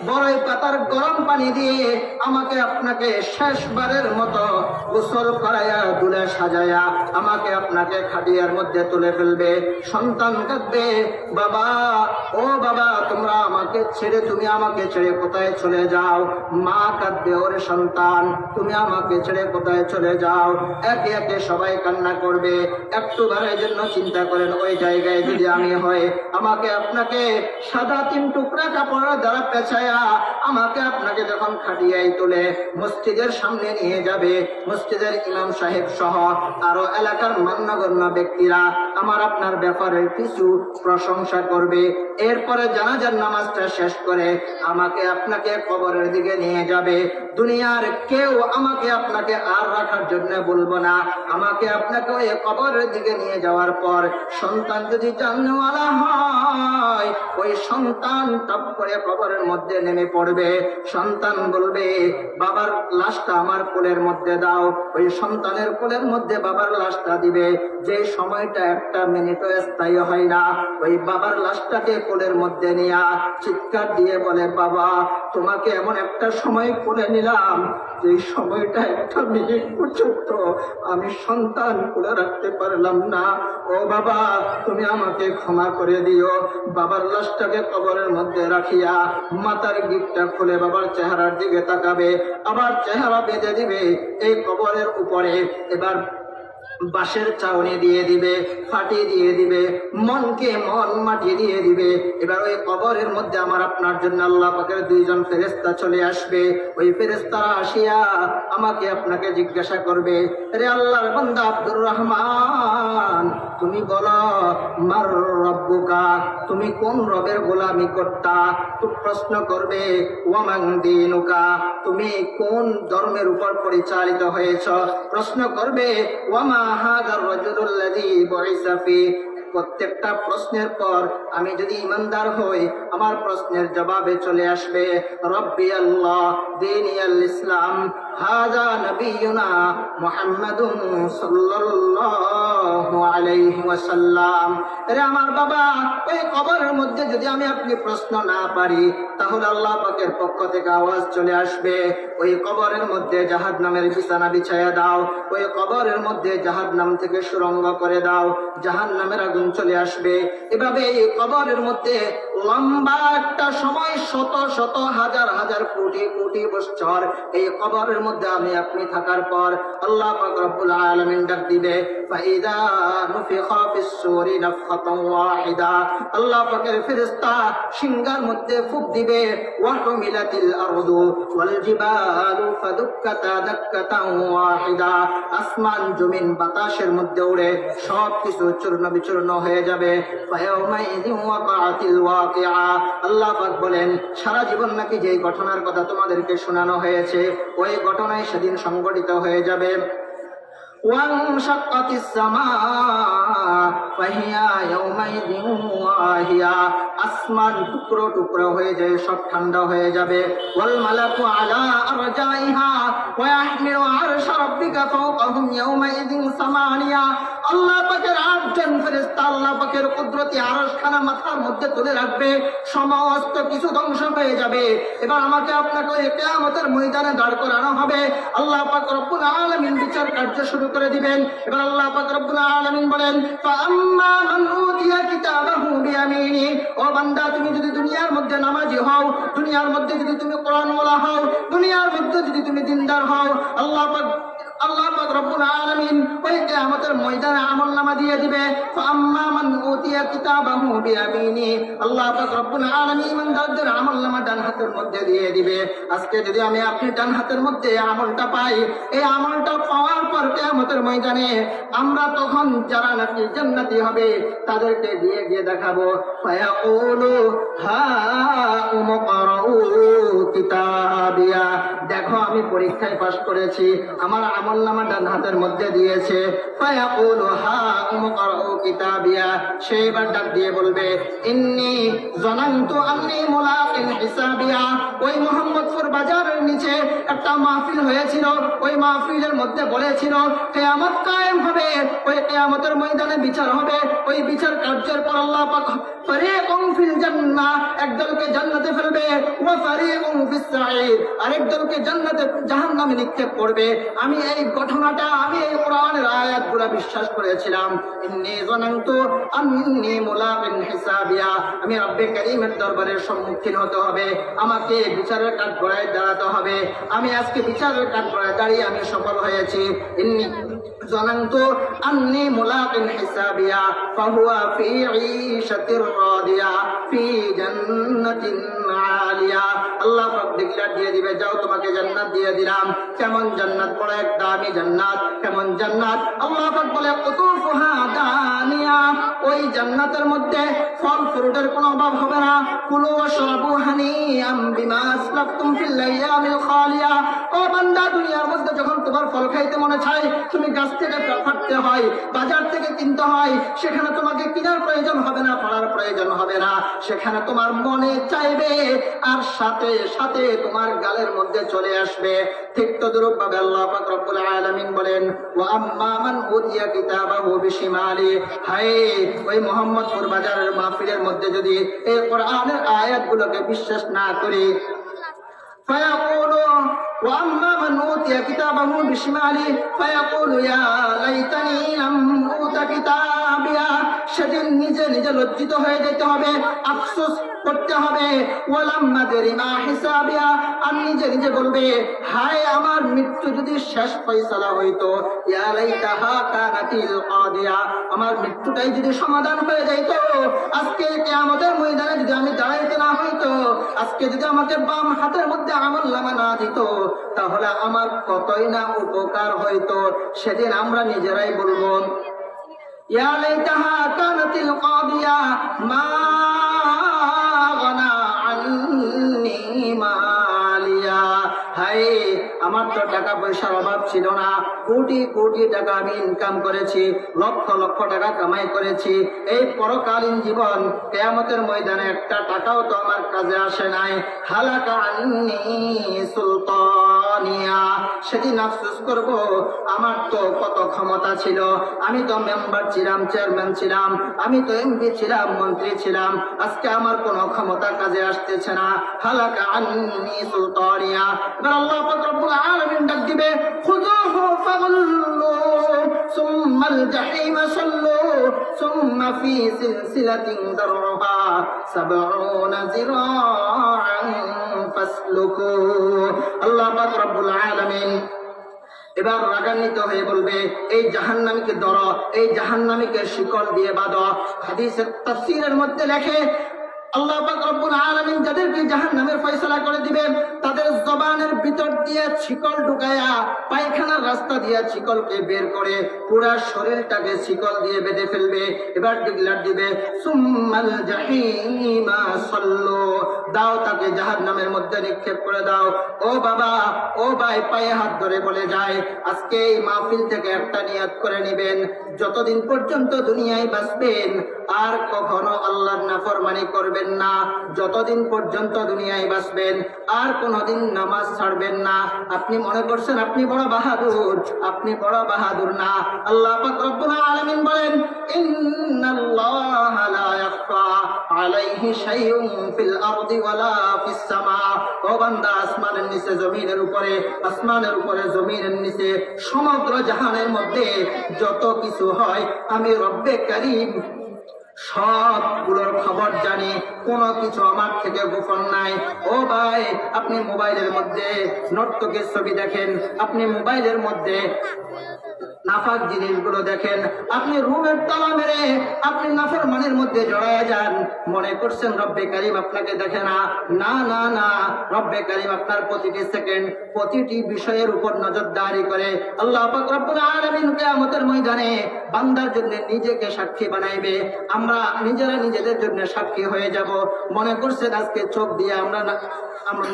বড়ই পাতার গরম পানি দিয়ে আমাকে আপনাকে শেষবারের মতো গোসল করাইয়া তুলে সাজাইয়া আমাকে আপনাকে খাটিয়ার মধ্যে তুলে ফেলবে। সন্তান কাঁদবে, বাবা, ও বাবা, তোমরা আমাকে ছেড়ে, তুমি আমাকে ছেড়ে কোথায় চলে যাও? মা কাঁদবে, ওরে সন্তান, তুমি আমাকে ছেড়ে কোথায় চলে যাও? একে একে সবাই কান্না করবে। একটু বারের জন্য চিন্তা করেন, ওই জায়গায় যদি আমি হই, আমাকে আপনাকে সাদা 3 টুকরা কাপড় দ্বারা পেঁচায়া আমাকে আপনাকে যখন খাটিয়াই তোলে মসজিদের সামনে নিয়ে যাবে, মসজিদের ইমাম সাহেব সহ আরো এলাকার মান্যগণ্য ব্যক্তিরা আমার আপনার ব্যাপারে কিছু প্রশংসা করবে। এরপরে জানাজার নামাজটা শেষ করে আমাকে আপনাকে কবরের দিকে নিয়ে যাবে। দুনিয়ার কেউ আমাকে আপনাকে আর রাখার জন্য বলবো না। আমাকে আপনাকে ওই কবরের দিকে নিয়ে যাওয়ার পর সন্তান যদি জানওয়ালা হয়, ওই সন্তান টপ করে কবরের মধ্যে নেমে পড়বে। সন্তান বলবে, বাবার লাশটা আমার কোলের মধ্যে দাও। ওই সন্তানের কোলের মধ্যে বাবার লাশটা দিবে। যে সময়টা 1 মিনিটও স্থায়ী হয় না, ওই বাবার লাশটাকে কোলের মধ্যে নিয়া চিৎকার দিয়ে বলে, বাবা, তোমাকে এমন একটা সময় কোলে নিলাম যে সময়টা 1 মিনিট পর্যন্ত আমি সন্তান কোলে রাখতে পারলাম না। ও বাবা, তুমি আমাকে ক্ষমা করে দিও। বাবার লাশটাকে কবরের মধ্যে রাখিয়া মাথার গিটটা খুলে বাবার চেহারার দিকে তাকাবে, আবার চেহারা বেঁধে দিবে এই কবরের উপরে। এবার বাঁশের চাউনি দিয়ে দিবে, ফাটি দিয়ে দিবে, মনকে মন মাটি দিয়ে দিবে। এবার ওই কবরের মধ্যে আমার আপনার জন্য আল্লাহ পাকের 2 জন ফেরেশতা চলে আসবে। ওই ফেরেশতারা আসিয়া আমাকে আপনাকে জিজ্ঞাসা করবে, রে আল্লাহর বান্দা আব্দুর রহমান, তুমি বলো, মার রব্বুকা, তুমি কোন রবের গোলামি করতা? তো প্রশ্ন করবে, ওয়ামান দীনুকা, তুমি কোন ধর্মের উপর পরিচালিত হয়েছ? প্রশ্ন করবে, ওয়ামা হাদার রাজুলুল্লাযী বুইসা ফী। প্রত্যেকটা প্রশ্নের পর আমি যদি ইমানদার হই, আমার প্রশ্নের জবাবে চলে আসবে, রব্বি আল্লাহ, দীনি আল ইসলাম, হাযা নবিয়ুনা মুহাম্মাদুন সাল্লাল্লাহু আলাইহি ওয়াসাল্লাম। আরে আমার বাবা, ওই কবরের মধ্যে যদি আমি আপনি প্রশ্ন না পারি, তাহলে আল্লাহ পাকের পক্ষ থেকে আওয়াজ চলে আসবে, ওই কবরের মধ্যে জাহান্নামের বিছানা বিছায়া দাও, ওই কবরের মধ্যে জাহান্নাম থেকে সুরঙ্গ করে দাও, জাহান্নামের আগুন চলে আসবে। এভাবে এই কবরের মধ্যে লম্বা একটা সময়, শত শত হাজার হাজার কোটি কোটি বছর এই কবরের মধ্যে আমি আপনি থাকার পর আল্লাহ পাক রব্বুল আলামিন ডাক দিবে, ফাইদা নুফিখা ফিস-সূরি নাফখাতান ওয়াহিদা। আল্লাহ পাকের ফেরেশতা সিংহার মধ্যে ফুঁক দিবে, ওয়া হুমিলাতিল আরদু ওয়াল জিবালু ফাদুক্কাতা দাক্কাতান ওয়াহিদা। আসমান জমিন বাতাসের মধ্যে উড়ে সব কিছু চূর্ণ বিচূর্ণ হয়ে যাবে। ফায়াউমাইযিন ওয়াকাআতিল ওয়াকিআ। আল্লাহ পাক বলেন, সারা জীবন নাকি যে ঘটনার কথা তোমাদেরকে শোনানো হয়েছে, ওই ঘটনায় সেদিন সংঘটিত হয়ে যাবে। وانشقت السماء فهي يومئذ واهية। আসমান টুকরো টুকরো হয়ে যায়, সব ঠান্ডা হয়ে যাবে। ওয়াল মালাকু আলা আরজাইহা ওয়া ইয়াহমিলু আরশা রাব্বিকা ফাওকাহুম ইয়াওমাইযিন সামানিয়া। আল্লাহ পাকের 8 জন ফেরেশতা আল্লাহ পাকের কুদরতি আরশখানা মাথার মধ্যে তুলে রাখবে। সমস্ত কিছু ধ্বংস হয়ে যাবে। এবার আমাকে আপনাকে ওই কিয়ামতের ময়দানে দাঁড় করানো হবে। আল্লাহ পাক রব্বুল আলামিন বিচার কার্য শুরু করে দিবেন। এবার আল্লাহ পাক রব্বুল আলামিন বলেন, ফাআম্মা মান উতিয়া কিতাবাহু বিয়ামিনি। ও বান্দা, তুমি যদি দুনিয়ার মধ্যে নামাজি হও, দুনিয়ার মধ্যে যদি তুমি কোরআন ওয়ালা হও, দুনিয়ার মধ্যে যদি তুমি দিনদার হও, আল্লাহ পাক রব্বুল আলামিন ওই কিয়ামতের ময়দানে আমলনামা দিয়ে দিবে। ফাআম্মা মান উতিয়া কিতাবাহু বিয়ামিনি, আল্লাহ পাক রব্বুল আলামিন ইমানদারদের আমলনামা ডান হাতের মধ্যে দিয়ে দিবে। আজকে যদি আমি আপনি ডান হাতের মধ্যে আমলটা পাই, এই আমলটা পাওয়ার পর কিয়ামতের ময়দানে আমরা তখন যারা নাকি জান্নাতি হবে তাদেরকে দিয়ে গিয়ে দেখাবো, ফায়াকুলু হা উমকরাউ কিতাবিয়া, দেখো আমি পরীক্ষায় পাশ করেছি, আমার আমলনামা ডান হাতের মধ্যে দিয়েছে। ফায়াকুলু হা উমকরাউ কিতাবিয়া, সে এবার ডাক দিয়ে বলবে, ইন্নী জানান্তু আন্নী মুলাকিন হিসাবিয়া। ওই মোহাম্মদপুর বাজারের নিচে একটা মাহফিল হয়েছিল, ওই মাহফিলের মধ্যে বলেছিল কিয়ামত কায়েম হবে, ওই কিয়ামতের ময়দানে বিচার হবে। ওই বিচার কার্যের পর আল্লাহ পাক ফারিকুন ফিল জান্নাহ, একদলকে জান্নাতে ফেলবে, ওয়া ফারিকুন ফিস সাঈর, আরেক দলকে জান্নাতে জাহান্নামে নিক্ষেপ করবে। আমি এই ঘটনাটা, আমি এই কোরআনের আয়াতগুলো বিশ্বাস করেছিলাম। ইন্নী জানান্তু আন্নী মুলাকিন হিসাবিয়া, আমি রব্বে কারীমের দরবারের সম্মুখীন হতে হবে, আমাকে বিচারের কাঠগড়ায় দাঁড়াতে হবে। আমি আজকে বিচারের কাঠগড়ায় দাঁড়িয়ে আমি সফল হয়েছি। ইন্নী জানান্তু আন্নী মুলাকিন হিসাবিয়া ফাহুয়া ফি ঈশাতির রাদিয়া ফি জান্নাতিন আলিয়া। আল্লাহ পাক ডিক্লেয়ার দিয়ে দিবে, যাও তোমাকে জান্নাত দিয়ে দিলাম। কেমন জান্নাত? বড় এক দামি জান্নাত। কেমন জান্নাত? আল্লাহ পাক বলে কুতুফুহা দানিয়া, ওই জান্নাতের মধ্যে ফল ফ্রুটের কোনো অভাব হবে না। কুলু ওয়াশরাবু হানিআম বিমা আসলাফতুম ফিল আইয়ামিল খালিয়া। ও বান্দা, দুনিয়ার মধ্যে যখন তোমার ফল খাইতে মনে চায়, তুমি গাছ থেকে কাটতে হয়, বাজার থেকে কিনতে হয়, সেখানে তোমাকে কেনার প্রয়োজন হবে না, পড়ার প্রয়োজন হবে না, সেখানে তোমার মনে চাইবে আর সাথে সাথে তোমার গালের মধ্যে চলে আসবে। ঠিক তদ্রূপ ভাবে আল্লাহ পাক রব্বুল আলামিন বলেন, ওয়া আম্মা মান উতিয়া কিতাবাহু বিশিমালি, হায় ওই মোহাম্মদপুর বাজারের মাহফিলের মধ্যে যদি এই কোরআনের আয়াতগুলোকে বিশ্বাস না করি, ফায়াকুলু ওয়া আম্মা মান উতিয়া কিতাবাহু বিশিমালি ফায়াকুলু ইয়া লাইতানি লাম উতা কিতাবিয়া, সেদিন নিজে নিজে লজ্জিত হয়ে যেতে হবে, আফসোস করতে হবে। ওয়ালাম নাদরি মা হিসাবিয়া, আর নিজে নিজে বলবে, হায় আমার মৃত্যু যদি শেষ ফয়সালা হইতো, ইয়া লাইতাহা কানাতিল কাদিয়া, আমার মৃত্যুটাই যদি সমাধান হয়ে যাইতো, আজকে কিয়ামতের ময়দানে যদি আমি দাঁড়াইতে না হইতো, আজকে যদি আমাকে বাম হাতের মধ্যে আমলনামা না দিত, তাহলে আমার কতই না উপকার হইতো। সেদিন আমরা নিজেরাই বলবো, ইয়া লাইতাহা কানাতিল কাদিয়া মা আগনা আন্নী মালিয়া, হায় আমার তো টাকা পয়সার অভাব ছিল না, কোটি কোটি টাকা আমি ইনকাম করেছি, লক্ষ লক্ষ টাকা কামাই করেছি, এই পরকালীন জীবন কিয়ামতের ময়দানে একটা টাকাও তো আমার কাজে আসে নাই। হালাকা আন্নী সুলতানিয়া, সেদিন আফসোস করব, আমার তো কত ক্ষমতা ছিল, আমি তো মেম্বার ছিলাম, চেয়ারম্যান ছিলাম, আমি তো এমপি ছিলাম, মন্ত্রী ছিলাম, আজকে আমার কোনো ক্ষমতা কাজে আসতেছে না। হালাকা আন্নী সুলতানিয়া। এবার আল্লাহ পাক রব্বুল আলামিন ডাক দিবে, খুযুহু ফাগুল্লু সুম্মাল জাহিমা সাল্লু সুম্মা ফি সিলসিলাতিন দারউহা ৭০ যিরাআন ফাসলুকু। আল্লাহ পাক রব্বুল আলামিন এবার রাগান্বিত হয়ে বলবে, এই জাহান্নামীকে ধরো, এই জাহান্নামীকে শিকল দিয়ে বাঁধো। হাদিসের তাফসীরের মধ্যে লেখে, আল্লাহ পাক রব্বুল আলামিন যাদেরকে জাহান্নামের ফয়সালা করে দিবেন, তাদের জবানের ভিতর দিয়ে শিকল ঢুকায়া, পায়খানার রাস্তা দিয়ে শিকলকে বের করে পুরা শরীরটাকে শিকল দিয়ে বেঁধে ফেলবে। এবার ডিক্লেয়ার দিবে, সুম্মাল জাহিমা সাল্লু, দাও তাকে জাহান্নামের মধ্যে নিক্ষেপ করে দাও। ও বাবা, ও ভাই, পায়ে হাত ধরে বলে যায়, আজকে এই মাহফিল থেকে একটা নিয়ত করে নিবেন, যতদিন পর্যন্ত দুনিয়ায় বাঁচবেন আর কখনো আল্লাহর নাফরমানি করবেন না। যতদিন পর্যন্ত দুনিয়ায় বাঁচবেন আর কোনোদিন নামাজ ছাড়বেন না। আপনি মনে করছেন আপনি বড় বাহাদুর, আপনি বড় বাহাদুর না। আল্লাহ পাক রব্বুল আলামিন বলেন, ইন্নাল্লাহা লা ইয়াখফা আলাইহি শাইউন ফিল আরদি ওয়ালা ফিস সামা। ও বান্দা, আসমানের নিচে জমিনের উপরে, আসমানের উপরে জমিনের নিচে, সমগ্র জাহানের মধ্যে যত কিছু হয়, আমি রব্বে কারীম সবগুলোর খবর জানি, কোনো কিছু আমার থেকে গোপন নাই। ও ভাই, আপনি মোবাইলের মধ্যে নর্তকের ছবি দেখেন, আপনি মোবাইলের মধ্যে নাফাক জিনিসগুলো দেখেন, আপনি রুমের তালা মেরে আপনি নাফরমানের মধ্যে জড়ায় যান, মনে করছেন রব্বে কারীম আপনাকে দেখে না। না না না, রব্বে কারীম আপনার প্রতিটি সেকেন্ড প্রতিটি বিষয়ের উপর নজরদারি করে। আল্লাহ পাক রব্বুল আলামিন কিয়ামতের ময়দানে বান্দার জন্য নিজেকে সাক্ষী বানাইবে। আমরা নিজেরা নিজেদের জন্য সাক্ষী হয়ে যাব। মনে করছেন আজকে চোখ দিয়ে আমরা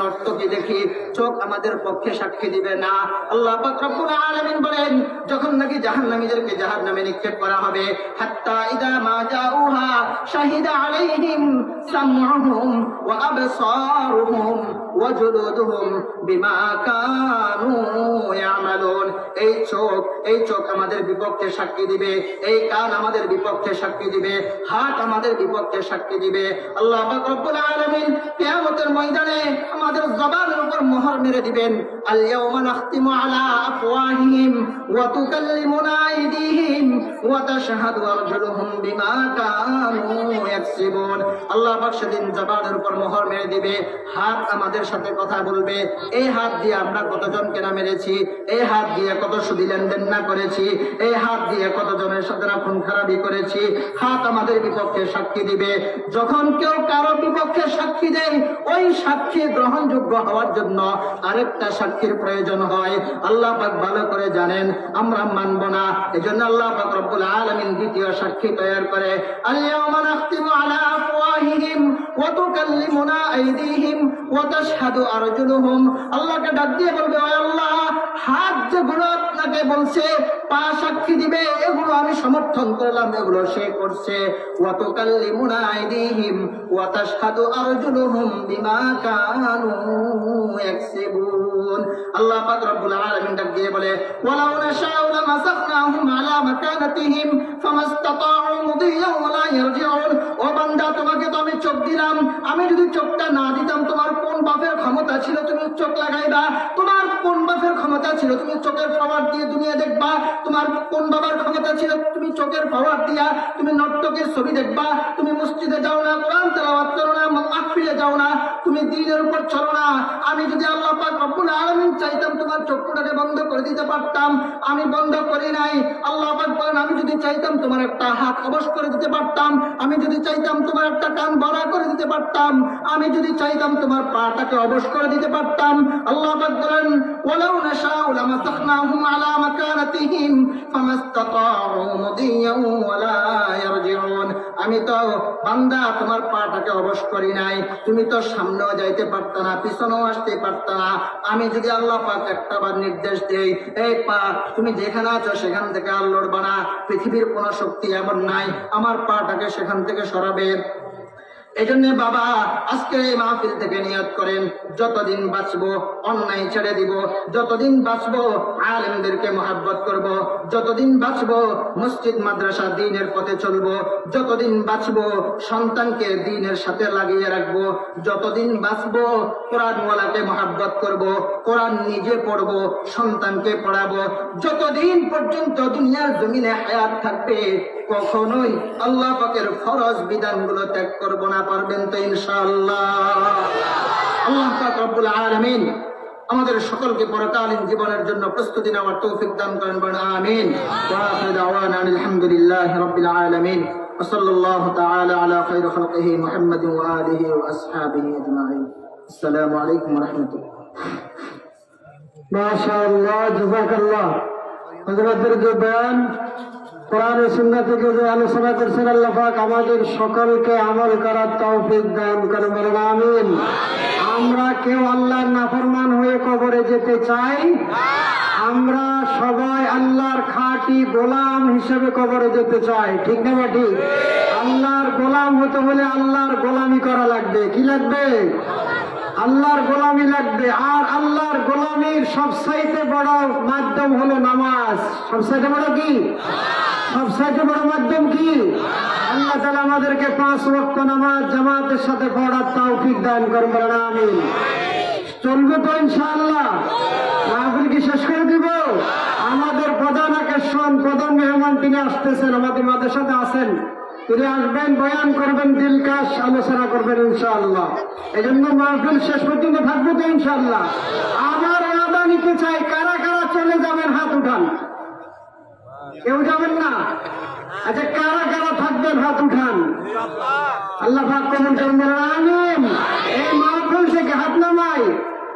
নর্তকী দেখি, চোখ আমাদের পক্ষে সাক্ষী দিবে না। আল্লাহ পাক রব্বুল আলামিন বলেন, যখন নাকি জাহান্নামীদেরকে জাহান্নামে নিক্ষেপ করা হবে, হাত্তা ইদা মা জাউহা শাহিদা আলাইহিম সামউহুম ওয়া আবসারুহুম ওয়া জুলুদুহুম বিমা কানু ইয়ামালুন। এই চোখ আমাদের বিপক্ষে সাক্ষী দিবে, এই কান আমাদের বিপক্ষে সাক্ষী দিবে, হাত আমাদের বিপক্ষে সাক্ষী দিবে। আল্লাহ পাক রব্বুল আলামিন কিয়ামতের ময়দানে আমাদের জবানের উপর মোহর মেরে দিবেন। আল ইয়াউমা নাখতিমু আলা আফওয়াহিহিম ওয়া তুকাল্লিমুনা আইদিহিম ওয়া তাশহাদু আরজুলুহুম বিমা কানু ইয়াকসিবুন। আল্লাহ পাক সেদিন জবানের উপর মোহর মেরে দিবে, হাত আমাদের সাথে কথা বলবে। এই হাত দিয়ে আমরা কতজনকে না মেরেছি, এই হাত দিয়ে কত সুদি লেনদেন না করেছি, এই হাত দিয়ে কতজনের সাথে না খুন খারাপি করেছি। হাত আমাদের বিপক্ষে সাক্ষী দিবে। যখন কেউ কারো বিপক্ষে সাক্ষী দেয়, ওই সাক্ষী গ্রহণযোগ্য হওয়ার জন্য আরেকটা সাক্ষীর প্রয়োজন হয়। আল্লাহ পাক ভালো করে জানেন, আমরা মানব না। এজন্য আল্লাহ পাক রব্বুল আলামিন দ্বিতীয় সাক্ষী তৈরি করে। আল ইয়াউমা নাখতিমু আলা আফওয়াহিহিম ওয়া তুকাল্লিমুনা আইদিহিম ওয়া তাশহাদু আরজুলুহুম। আল্লাহকে ডাক দিয়ে বলবে, ও আল্লাহ, হাত যেগুলো আপনাকে বলছে, পা সাক্ষী দিবে, এগুলো আমি সমর্থন করলাম, এগুলো সে করছে। ওয়া তুকাল্লিমুনা আইদিহিম ওয়া তাশহাদু আরজুলুহুম বিমা কানু ইয়াকসিবুন। আল্লাহ পাক রব্বুল আলামিন ডাক দিয়ে বলে, ওয়ালাউ নাশাউ লামাসাখনাহুম আলা মাকানাতিহিম ফামাসতাতাউ মুদিয়ান ওয়া লা ইয়ারজিউন। ও বান্দা, তোমাকে তো আমি চোখ দিলাম, আমি যদি চোখটা না দিতাম, তোমার কোন বাপের ক্ষমতা ছিল তুমি চোখ লাগাইবা? তোমার কোন বাপের ক্ষমতা ছিল তুমি চোখের পাওয়ার দিয়ে দুনিয়া দেখবা? তোমার কোন বাবার ক্ষমতা ছিল তুমি চোখের পাওয়ার দিয়া তুমি নর্তকের ছবি দেখবা? তুমি মসজিদে যাও না, কোরআন তেলাওয়াত করো না, মাহফিলে যাও না, তুমি দ্বীনের উপর চলো না। আমি যদি আল্লাহ পাক রব্বুল আলামিন চাইতাম তোমার চক্ষুটাকে বন্ধ করে দিতে পারতাম, আমি বন্ধ করি নাই। আল্লাহ পাক বলেন, আমি যদি চাইতাম তোমার একটা হাত অবশ করে দিতে পারতাম, আমি যদি চাইতাম তোমার একটা কান বড়া করে দিতে পারতাম, আমি যদি চাইতাম তোমার পাটাকে অবশ করে দিতে পারতাম। আল্লাহ পাক বলেন, ওয়ালাউ নাশাউ লামাসাখনাহুম আলা মাকানাতিহিম ফামাসতাতাউ মুদিয়ান ওয়া লা ইয়ারজিউন। আমি তো বান্দা তোমার পাটাকে অবশ করি নাই, তুমি তো সামনেও যাইতে পারতা না, পিছনেও আসতে পারতা না। আমি যদি আল্লাহ পাক একটা বার নির্দেশ দেই, এই পা তুমি যেখানে আছো সেখান থেকে আর লড়বা না, পৃথিবীর কোনো শক্তি এমন নাই আমার পাটাকে সেখান থেকে সরাবে। এই জন্য বাবা, আজকে এই মাহফিল থেকে নিয়ত করেন, যতদিন বাঁচবো অন্যায় ছেড়ে দিব, যতদিন বাঁচবো আলেমদেরকে মহব্বত করব, যতদিন বাঁচবো মসজিদ মাদ্রাসা দ্বীনের পথে চলবো, যতদিন বাঁচবো সন্তানকে দ্বীনের সাথে লাগিয়ে রাখবো, যতদিন বাঁচবো কোরআনওয়ালাকে মহব্বত করব, কোরআন নিজে পড়বো, সন্তানকে পড়াবো। যতদিন পর্যন্ত দুনিয়ার জমিনে হায়াত থাকবে কখনোই আল্লাহ পাকের ফরজ বিধানগুলো ত্যাগ করব না। পারবেন তো ইনশাআল্লাহ? আল্লাহ পাক রব্বুল আলামিন আমাদের সকলকে পরকালীন জীবনের জন্য প্রস্তুতি নেওয়ার তৌফিক দান করেন, বলেন আমিন। ওয়া আখিরু দাওয়ানা আলহামদুলিল্লাহি রাব্বিল আলামিন ওয়া সাল্লাল্লাহু তাআলা আলা খায়রি খালকিহি মুহাম্মাদিন ওয়া আলিহি ওয়া আসহাবিহি আজমাইন। আসসালামু আলাইকুম ওয়া রাহমাতুল্লাহ। মাশাআল্লাহ, জাযাকাল্লাহ। হযরতের যে বয়ান, কোরআন ও সুন্নাহ থেকে যে আলোচনা করছেন, আল্লাহ পাক আমাদের সকলকে আমল করার তৌফিক দান করেন, বলেন আমিন। আমরা কেউ আল্লাহর নাফরমান হয়ে কবরে যেতে চাই? আমরা সবাই আল্লাহর খাঁটি গোলাম হিসেবে কবরে যেতে চাই, ঠিক না ঠিক? আল্লাহর গোলাম হতে হলে আল্লাহর গোলামি করা লাগবে। কি লাগবে? আল্লাহর গোলামি লাগবে। আর আল্লাহর গোলামির সবচাইতে বড় মাধ্যম হলো নামাজ। সবচাইতে বড় কি? সবচাইতে বড় মাধ্যম কি? আল্লাহ তাআলা আমাদেরকে 5 ওয়াক্ত নামাজ জামাতের সাথে পড়ার তৌফিক দান করুন, বলেন আমিন। চলবে তো ইনশাআল্লাহ? মাহফিল কি শেষ করে দিব? আমাদের প্রধান আকর্ষণ, প্রধান মেহমান তিনি আসতেছেন, আমাদের মাদ্রাসাতে আছেন, তিনি আসবেন, বয়ান করবেন, দিলকাশ আলোচনা করবেন ইনশাআল্লাহ। এই জন্য মাহফিল শেষ পর্যন্ত থাকবে তো ইনশাআল্লাহ? আমার ওয়াদা নিতে চাই, কারা কারা চলে যাবেন হাত উঠান। কেউ যাবেন না? আচ্ছা, কারা কারা থাকবেন হাত উঠান। আল্লাহ পাক কবুল করবেন, আমিন। এই মাহফিল থেকে হাত নামাই।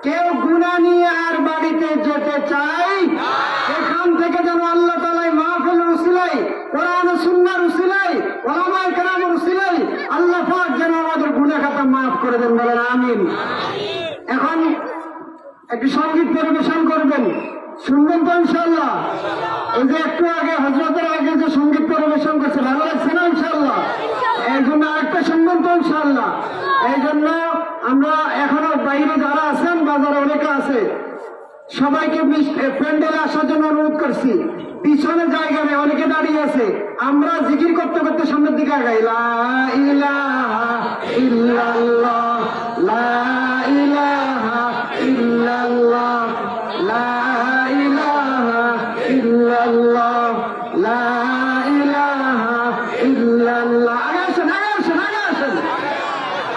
কেউ গুনাহ নিয়ে আর বাড়িতে যেতে চাই? এখান থেকে যেন আল্লাহ তাআলা মাহফিলের উসিলায়, কোরআন ও সুন্নাহর উসিলায়, উলামায়ে কেরামের উসিলায় আল্লাহ পাক যেন আমাদের গুনাহ খাতা মাফ করে দেন, বলেন আমিন। এখন একটি সঙ্গীত পরিবেশন করবেন, শুনবেন তো ইনশাআল্লাহ? এই যে একটু আগে হযরতের আগে যে সঙ্গীত পরিবেশন করছে, ভালো লাগছে না ইনশাআল্লাহ? এই জন্য আরেকটা শুনবেন তো ইনশাআল্লাহ? এই জন্য আমরা এখনো বাইরে যারা আছেন, বাজারে অনেকে আছে, সবাইকে প্যান্ডেলে আসার জন্য অনুরোধ করছি। পিছনে জায়গা নেই, অনেকে দাঁড়িয়ে আছে। আমরা জিকির করতে করতে সামনের দিকে আগাই, লা ইলাহা ইল্লাল্লাহ, লা ইলাহা ইল্লাল্লাহ, লা ইলাহা ইল্লাল্লাহ, লা ইলাহা ইল্লাল্লাহ। আগে আসেন, আগে আসেন, আগে আসেন।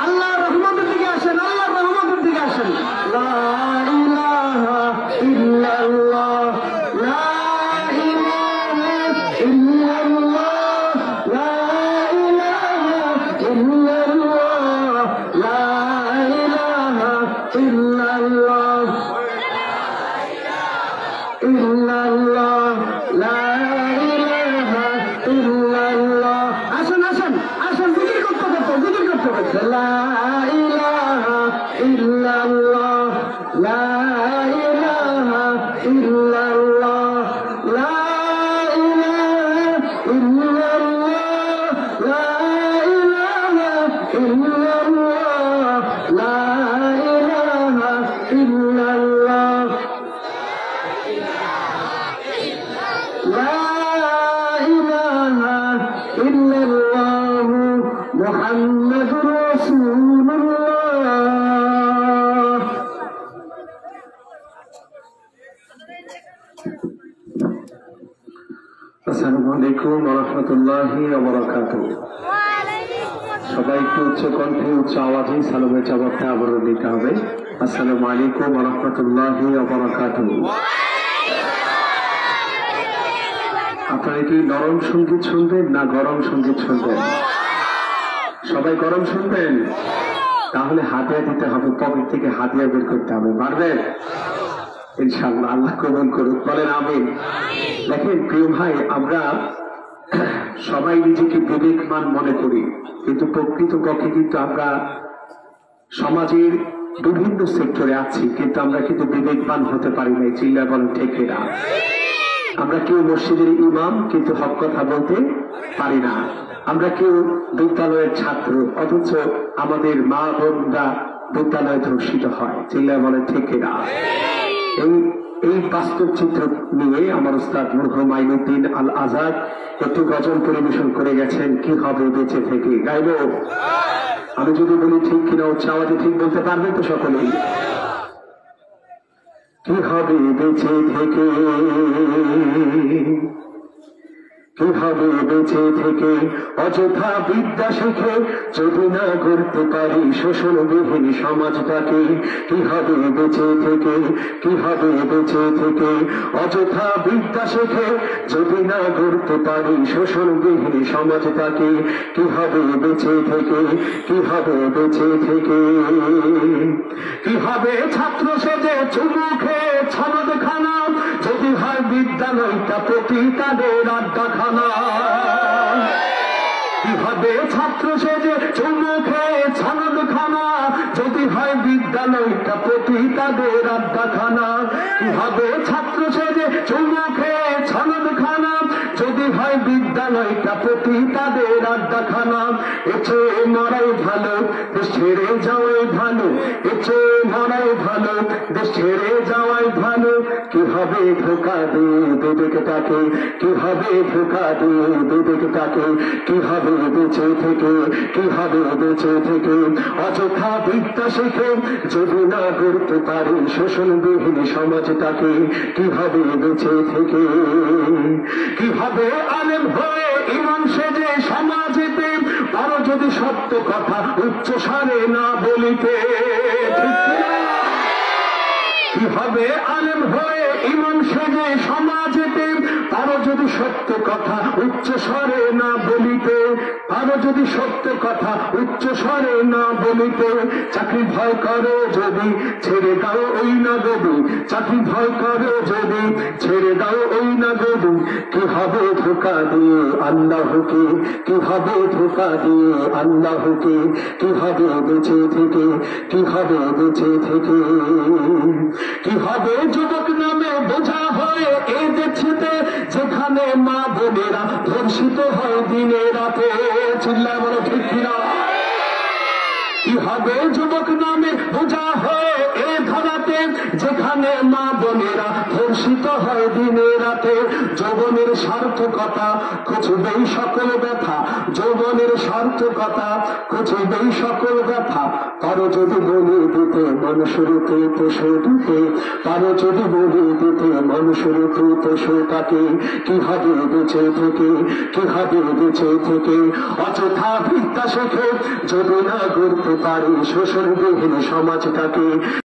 আল্লাহর রহমতের দিকে আসেন, আল্লাহর রহমতের দিকে আসেন। লা ইলাহা ইল্লাল্লাহ, লা ইলাহা ইল্লাল্লাহ, লা ইলাহা ইল্লাল্লাহ, লা ইলাহা ইল্লাল্লাহ, ইল্লাল্লাহ, লা ইলাহা ইল্লাল্লাহ। আসেন, আসেন, আসেন, জিকির করতে করতে, জিকির করতে করতে। লা ইলাহা ইল্লাল্লাহ, লা ইলাহা ইল্লাল্লাহ, লা ইলাহা ইল্লাল্লাহ, লা ইলাহা ইল্লাল্লাহ, লা ইলাহা ইল্লাল্লাহ, লা ইলাহা ইল্লাল্লাহ, মুহাম্মাদুর রাসূলুল্লাহ। আসসালামু আলাইকুম ওয়া রাহমাতুল্লাহি ওয়া বারাকাতুহু। সবাই একটু উচ্চ কণ্ঠে, উচ্চ আওয়াজে সালামের জবাবটা আবারও দিতে হবে। আসসালামু আলাইকুম ওয়া রাহমাতুল্লাহি ওয়া বারাকাতুহু। আপনারা কি নরম সঙ্গীত শুনবেন না গরম সঙ্গীত শুনবেন? সবাই গরম শুনবেন? তাহলে হাতিয়া দিতে হবে, পকেট থেকে হাতিয়া বের করতে হবে, পারবেন ইনশাআল্লাহ? আল্লাহ কবুল করুক, বলেন আমিন। দেখেন প্রিয় ভাই, আমরা সবাই নিজেকে বিবেকমান মনে করি, কিন্তু প্রকৃতপক্ষে কিন্তু আমরা সমাজের বিভিন্ন সেক্টরে আছি, কিন্তু আমরা কিন্তু বিবেকবান হতে পারি না। চিল্লা বলেন ঠিক না? আমরা কেউ মসজিদের ইমাম, কিন্তু হক কথা বলতে পারি না। আমরা কেউ বিদ্যালয়ের ছাত্র, অথচ আমাদের মা বোনরা বিদ্যালয়ে ধর্ষিত হয়। চিল্লা বলেন ঠিক না? এই বাস্তব চিত্র নিয়ে আমার উস্তাদ মরহুম মাইনুদ্দিন আল আজাদ একটু গজল পরিবেশন করে গেছেন, কি হবে বেঁচে থেকে। গাইব? আমি যদি বলি ঠিক কিনা উচ্চ আওয়াজে ঠিক বলতে পারবেন তো সকলেই? কি হবে বেঁচে থেকে, কি হবে বেঁচে থেকে, অযথা বিদ্যা শিখে যদি না গড়তে পারি শোষণবিহীন সমাজটাকে। কি হবে বেঁচে থেকে, কি হবে বেঁচে থেকে, অযথা বিদ্যা শিখে যদি না গড়তে পারি শোষণবিহীন সমাজটাকে। কি হবে বেঁচে থেকে, কি হবে বেঁচে থেকে, কি হবে ছাত্র সেজে চুমু খেয়ে ছনদ খানা যদি হয় বিদ্যালয়টা প্রতি তাদের আড্ডা খানা। কি হবে ছাত্র সেজে চুমু খেয়ে ছনদ খানা যদি হয় বিদ্যালয়টা প্রতি তাদের আড্ডা খানা। কি হবে ছাত্র সেজে চুমু খেয়ে ছনদ খানা যদি হয় বিদ্যালয়টা প্রতি তাদের আড্ডা খানা। এছে মরাই ভালো, দেশ ছেড়ে যাওয়াই ভালো, এছে মরাই ভালো, দেশ ছেড়ে যাওয়াই ভালো। কি হবে ধোকা দিয়ে বিবেকটাকে, কি হবে ধোকা দিয়ে বিবেকটাকে। কি হবে বেঁচে থেকে, কি হবে বেঁচে থেকে, অযথা বিদ্যা শিখে যদি না গড়তে পারি শোষণবিহীন সমাজটাকে। কি হবে বেঁচে থেকে, কি হবে আলেম হয়ে ইমাম সেজে সমাজেতে আরো যদি সত্য কথা উচ্চ স্বরে না বলিতে। কি হবে আলেম হয়ে ইমাম সেজে সমাজেতে আরো যদি সত্য কথা উচ্চ স্বরে না বলিতে, আরো যদি সত্য কথা উচ্চ স্বরে না বলিতে, চাকরি ভয় করে যদি ছেড়ে দাও ওই না গবি, চাকরি ভয় করে যদি ছেড়ে দাও ওই না গবি, কি হবে ধোকা দিয়ে আল্লাহকে, কি হবে ধোকা দিয়ে আল্লাহকে, কি হবে বেঁচে থেকে, কি হবে বেঁচে থেকে, কি হবে যুবক নামে বোঝা হয়ে এ দেশেতে, যেখানে মা বোনেরা ধর্ষিত হয় দিনে রাতে, চিল্লায় বলো ঠিক কিনা? কি হবে যুবক নামে বোঝা হয়ে এ ধারাতে, যেখানে মা বোনেরা ধর্ষিত হয় দিনে রাতে, যৌবনের সার্থকতা খুঁজবেই সকল ব্যথা, যৌবনের সার্থকতা খুঁজবেই সকল ব্যথা, পারো যদি বলে দিতে মানুষরূপে পশু দিতে, পারো যদি বলে দিতে মানুষরূপে পশু তাকে, কি হবে বেঁচে থেকে, কি হবে বেঁচে থেকে, অযথা ভিক্ষা শেখে যদি না করতে পারি শোষণবিহীন সমাজটাকে।